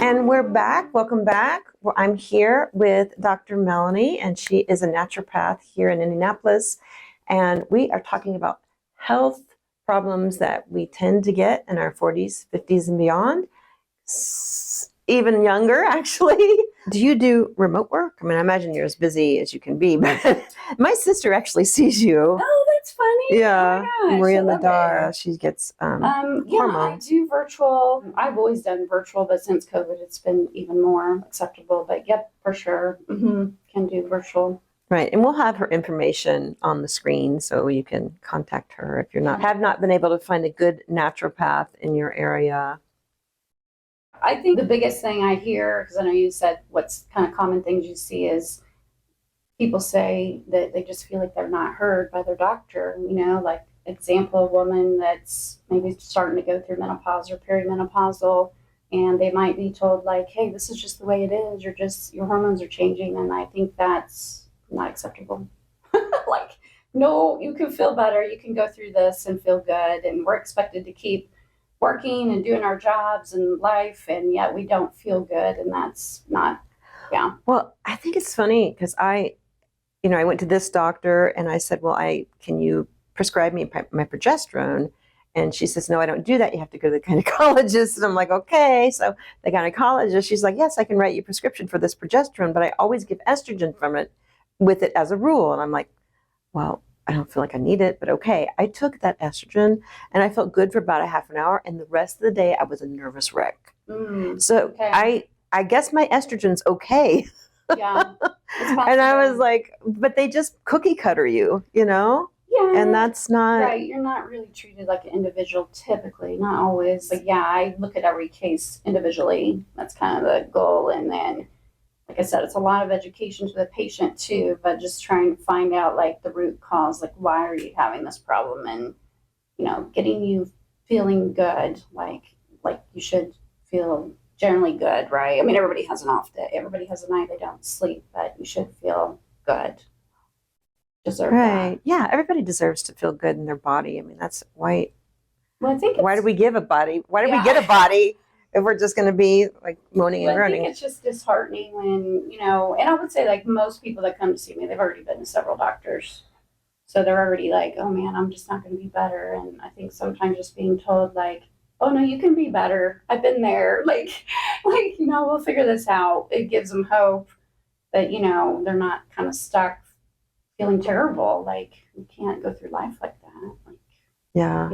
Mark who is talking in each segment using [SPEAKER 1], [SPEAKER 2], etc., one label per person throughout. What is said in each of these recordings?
[SPEAKER 1] And we're back. Welcome back. Well, I'm here with Dr. Melanie, and she is a naturopath here in Indianapolis. And we are talking about health problems that we tend to get in our 40s, 50s, and beyond. Even younger, actually. Do you do remote work? I mean, I imagine you're as busy as you can be, but my sister actually sees you.
[SPEAKER 2] Oh, that's funny.
[SPEAKER 1] Yeah,
[SPEAKER 2] Oh my gosh,
[SPEAKER 1] Maria
[SPEAKER 2] I love
[SPEAKER 1] Ladara.
[SPEAKER 2] it.
[SPEAKER 1] She gets
[SPEAKER 2] Yeah, I
[SPEAKER 1] hormones.
[SPEAKER 2] do virtual. I've always done virtual, but since COVID, it's been even more acceptable. But yep, for sure, can do virtual.
[SPEAKER 1] Right, and we'll have her information on the screen so you can contact her if you have not been able to find a good naturopath in your area.
[SPEAKER 2] I think the biggest thing I hear, because I know you said what's kind of common things you see is people say that they just feel like they're not heard by their doctor. You know, like example, a woman that's maybe starting to go through menopause or perimenopausal, and they might be told like, hey, this is just the way it is. Your hormones are changing. And I think that's not acceptable. Like, no, you can feel better. You can go through this and feel good. And we're expected to keep working and doing our jobs and life, and yet we don't feel good. And that's not, yeah.
[SPEAKER 1] Well, I think it's funny because I went to this doctor and I said, well, can you prescribe me my progesterone? And she says, no, I don't do that. You have to go to the gynecologist. And I'm like, okay. So the gynecologist, she's like, yes, I can write you a prescription for this progesterone, but I always give estrogen from it with it as a rule. And I'm like, well, I don't feel like I need it, but okay. I took that estrogen and I felt good for about a half an hour. And the rest of the day I was a nervous wreck. So okay. I guess my estrogen's okay.
[SPEAKER 2] Yeah.
[SPEAKER 1] And I was like, but they just cookie cutter you, Yeah. And that's not
[SPEAKER 2] right. You're not really treated like an individual typically, not always. Like, yeah, I look at every case individually. That's kind of the goal. And then, like I said, it's a lot of education to the patient too, but just trying to find out like the root cause, like why are you having this problem, and getting you feeling good, like you should feel generally good, right? I mean, everybody has an off day. Everybody has a night they don't sleep, but you should feel good. Deserve
[SPEAKER 1] right.
[SPEAKER 2] that.
[SPEAKER 1] Yeah, everybody deserves to feel good in their body. I mean, that's why.
[SPEAKER 2] Well, I think
[SPEAKER 1] why do we give a body? Why do we get a body if we're just going to be like moaning and groaning?
[SPEAKER 2] I think it's just disheartening when, and I would say like most people that come to see me, they've already been to several doctors. So they're already like, oh man, I'm just not going to be better. And I think sometimes just being told like, oh no, you can be better. I've been there. Like, we'll figure this out. It gives them hope that, they're not kind of stuck feeling terrible. Like, you can't go through life like that. Like,
[SPEAKER 1] yeah.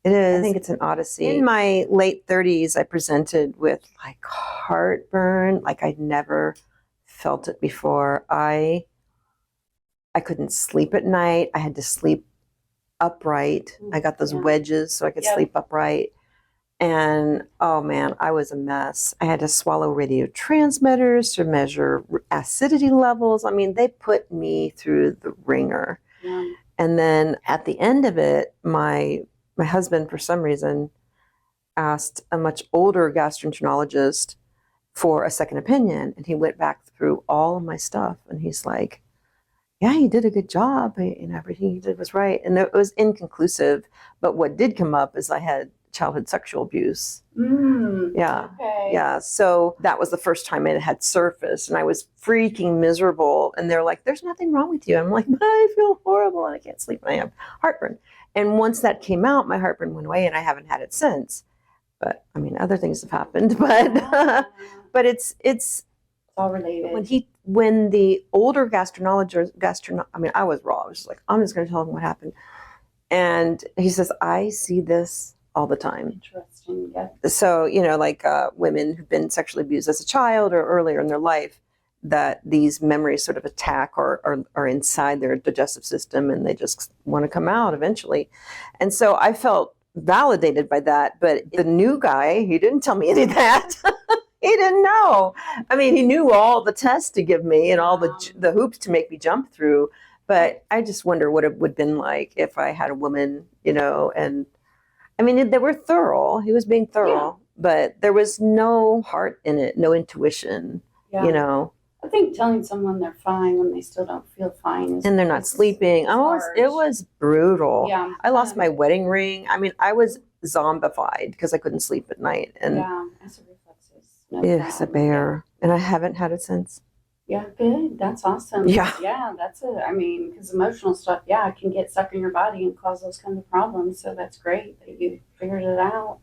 [SPEAKER 1] It is. I think it's an odyssey. In my late 30s, I presented with like heartburn, like I'd never felt it before. I couldn't sleep at night. I had to sleep upright. I got those wedges so I could sleep upright. And oh man, I was a mess. I had to swallow radiotransmitters to measure acidity levels. I mean, they put me through the ringer. Yeah. And then at the end of it, my husband, for some reason, asked a much older gastroenterologist for a second opinion. And he went back through all of my stuff. And he's like, yeah, you did a good job. And everything you did was right. And it was inconclusive. But what did come up is I had childhood sexual abuse. Yeah. Okay. Yeah. So that was the first time it had surfaced. And I was freaking miserable. And they're like, there's nothing wrong with you. I'm like, but I feel horrible and I can't sleep and I have heartburn. And once that came out, my heartburn went away and I haven't had it since. But I mean, other things have happened, but it's
[SPEAKER 2] all related.
[SPEAKER 1] When the older gastroenterologist, I mean, I was raw. I was just like, I'm just going to tell him what happened. And he says, I see this all the time.
[SPEAKER 2] Interesting. Yeah.
[SPEAKER 1] So, like women who've been sexually abused as a child or earlier in their life, that these memories sort of attack or are inside their digestive system and they just want to come out eventually. And so I felt validated by that. But the new guy, he didn't tell me any of that. He didn't know. I mean, he knew all the tests to give me and all the hoops to make me jump through. But I just wonder what it would have been like if I had a woman, and I mean, they were thorough. He was being thorough, but there was no heart in it, no intuition,
[SPEAKER 2] I think telling someone they're fine when they still don't feel fine
[SPEAKER 1] and they're not sleeping. It was brutal.
[SPEAKER 2] Yeah.
[SPEAKER 1] I lost my wedding ring. I mean, I was zombified because I couldn't sleep at night. And
[SPEAKER 2] acid reflux is
[SPEAKER 1] It's a bear. And I haven't had it since.
[SPEAKER 2] Yeah, good. That's awesome.
[SPEAKER 1] Yeah.
[SPEAKER 2] Yeah, that's it. I mean, because emotional stuff, yeah, it can get stuck in your body and cause those kinds of problems. So that's great that you figured it out.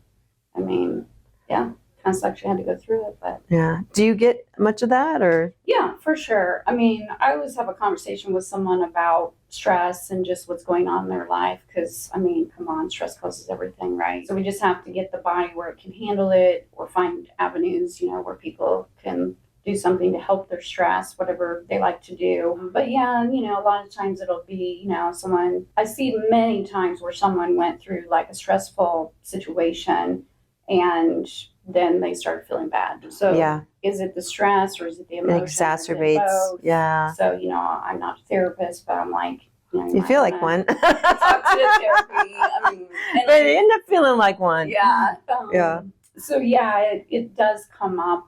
[SPEAKER 2] I mean, yeah, kind of sucks you had to go through it, but.
[SPEAKER 1] Yeah. Do you get much of that or?
[SPEAKER 2] Yeah, for sure. I mean, I always have a conversation with someone about stress and just what's going on in their life because, I mean, come on, stress causes everything, right? So we just have to get the body where it can handle it or find avenues, where people can do something to help their stress, whatever they like to do. But yeah, a lot of times it'll be, someone, I see many times where someone went through like a stressful situation and then they start feeling bad. So
[SPEAKER 1] yeah.
[SPEAKER 2] Is it the stress or is it the emotion?
[SPEAKER 1] It exacerbates. Yeah.
[SPEAKER 2] So, I'm not a therapist, but I'm like,
[SPEAKER 1] you feel like one.
[SPEAKER 2] Talk to the therapy. I mean,
[SPEAKER 1] but you end up feeling like one.
[SPEAKER 2] Yeah.
[SPEAKER 1] Yeah.
[SPEAKER 2] So yeah, it does come up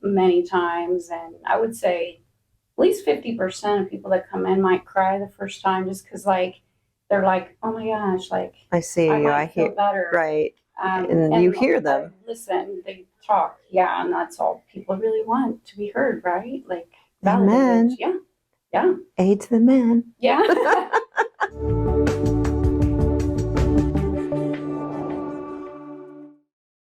[SPEAKER 2] many times, and I would say at least 50% of people that come in might cry the first time just because like they're like, oh my gosh, like
[SPEAKER 1] I see you. I
[SPEAKER 2] feel
[SPEAKER 1] hear
[SPEAKER 2] better.
[SPEAKER 1] right. And you hear them.
[SPEAKER 2] Listen, they talk. Yeah, and that's all people really want, to be heard, right? Like
[SPEAKER 1] Amen.
[SPEAKER 2] validated. Yeah.
[SPEAKER 1] A to the man.
[SPEAKER 2] Yeah.